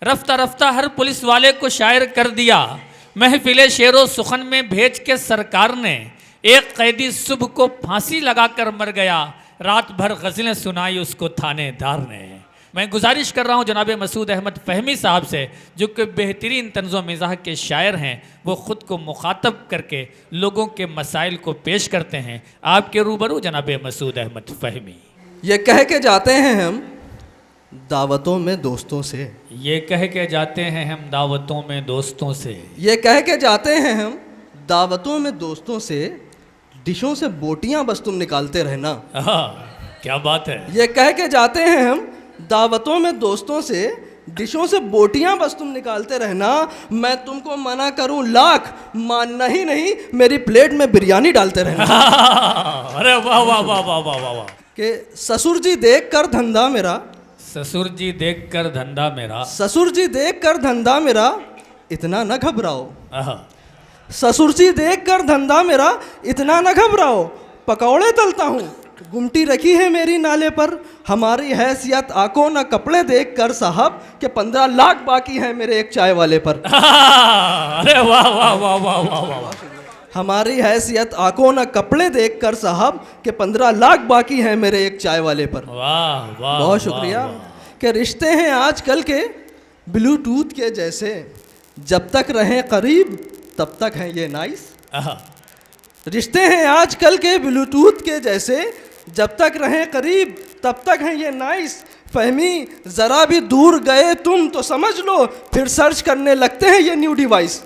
रफ्ता रफ्ता हर police वाले को शायर कर दिया, महफिले शेरो सुखन में भेज के सरकार ने। एक कैदी सुबह को फांसी लगाकर मर गया, रात भर गज़लें सुनाई उसको थानेदार ने। मैं गुजारिश कर रहा हूँ जनाब मसूद अहमद फ़हमी साहब से, जो कि बेहतरीन तंज़ो मिज़ाह के शायर हैं, वो ख़ुद को मुखातब करके लोगों के मसाइल को पेश करते हैं। आपके रूबरू जनाब मसूद अहमद फ़हमी। ये कह के जाते हैं हम दावतों में दोस्तों से, ये कह के जाते हैं हम दावतों में दोस्तों से, ये कह के जाते हैं हम दावतों में दोस्तों से, डिशों से बोटियां बस तुम निकालते रहना। क्या बात है। ये कह के जाते हैं हम दावतों में दोस्तों से, डिशों से बोटियां बस तुम निकालते रहना। मैं तुमको मना करूं लाख, मानना ही नहीं, मेरी प्लेट में बिरयानी डालते रहना। अरे वाह वाह वाह वाह वाह वाह वाह। कि ससुर जी देख कर धंधा मेरा, ससुर जी देख कर धंधा मेरा, ससुर जी देख कर धंधा मेरा, इतना न घबराओ। आहा। ससुर जी देख कर धंधा मेरा, इतना न घबराओ। पकौड़े तलता हूँ, गुमटी रखी है मेरी नाले पर, हमारी हैसियत आंखों न कपड़े देख कर साहब, के 15 लाख बाकी है मेरे एक चाय वाले पर। अरे वाह वाह वाह वाह वाह वाह। हमारी हैसियत आंखों न कपड़े देख कर साहब, के 15 लाख बाकी है मेरे एक चाय वाले पर। वाह वाह, बहुत शुक्रिया। कि रिश्ते हैं आजकल के ब्लूटूथ के जैसे, जब तक रहें करीब तब तक हैं ये नाइस। रिश्ते हैं आजकल के ब्लूटूथ के जैसे, जब तक रहें करीब तब तक हैं ये नाइस। फहमी ज़रा भी दूर गए तुम तो समझ लो, फिर सर्च करने लगते हैं ये न्यू डिवाइस।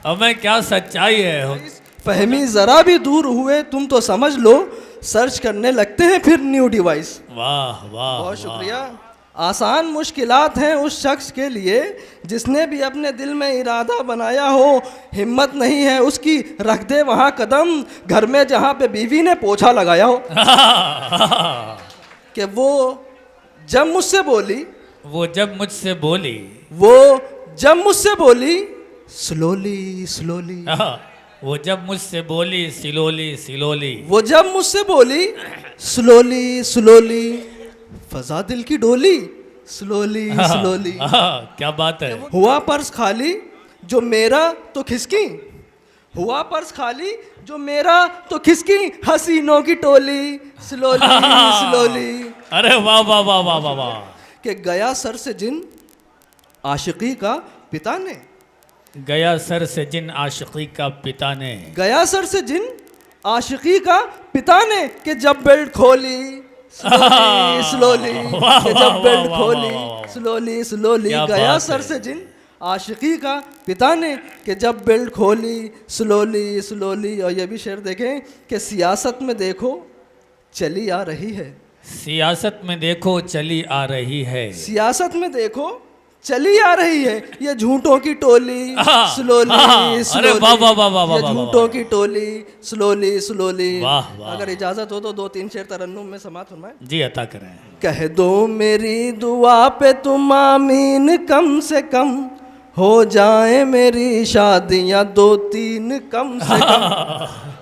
हमें क्या सच्चाई है। फहमी ज़रा भी दूर हुए तुम तो समझ लो, सर्च करने लगते हैं फिर न्यू डिवाइस। वाह वाह, बहुत शुक्रिया। आसान मुश्किलात हैं उस शख्स के लिए जिसने भी अपने दिल में इरादा बनाया हो, हिम्मत नहीं है उसकी रख दे वहाँ कदम, घर में जहाँ पे बीवी ने पोछा लगाया हो। कि वो जब मुझसे बोली, वो जब मुझसे बोली, वो जब मुझसे बोली, स्लोली स्लोली, वो जब मुझसे बोली सिलोली सिलोली, वो जब मुझसे बोली स्लोली स्लोली, फजा दिल की डोली, स्लोली स्लोली। क्या बात है। हुआ पर्स खाली जो मेरा तो खिसकी, हुआ पर्स खाली जो मेरा तो खिसकी, हसीनों की टोली, स्लोली स्लोली। अरे वाह वाह वाह वाह वाह वाह। कि गया सर से जिन आशिकी का पिता ने, गया सर से जिन आशिकी का पिता ने, गया सर से जिन आशिकी का पिता ने, कि जब बेल्ट खोली स्लोली स्लोली, कि जब बेल्ट खोली स्लोली स्लोली। गया सर से जिन आशिकी का पिता ने, कि जब बेल्ट खोली स्लोली स्लोली। और ये भी शेर देखें कि सियासत में देखो चली आ रही है, सियासत में देखो चली आ रही है, सियासत में देखो चली आ रही है, ये झूठों की टोली स्लोली स्लोली। अरे वाह वाह वाह वाह, ये झूठों की टोली स्लोली स्लोली। वाह वाह। अगर इजाजत हो तो 2-3 शेर तरन्नुम में समात फरमाएं। जी अता करें। कह दो मेरी दुआ पे तुम आमीन, कम से कम हो जाए मेरी शादियां 2-3 कम से कम।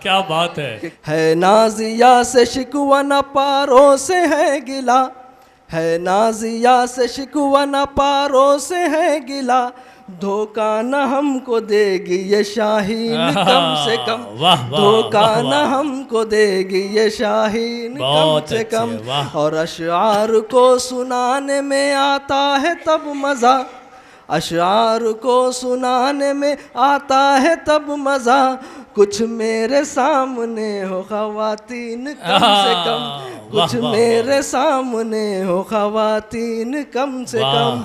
क्या बात है नाजिया से शिकवा न पारों से है गिला, है नाजिया से शिकवा न पारों से है गिला, धोखा न हमको देगी ये शाहीन कम से कम, धोखा न हमको देगी ये शाहीन कम से कम। और अशआर को सुनाने में आता है तब मज़ा, अशआर को सुनाने में आता है तब मज़ा, कुछ मेरे सामने हो ख़वातीन कम से कम, कुछ मेरे सामने हो ख़वातीन कम से कम।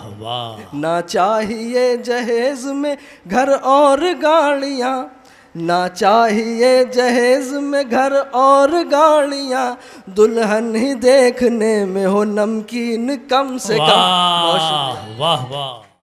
ना चाहिए जहेज़ में घर और गाड़ियाँ, ना चाहिए जहेज़ में घर और गाड़ियाँ, दुल्हन ही देखने में हो नमकीन कम से कम। वाह वाह।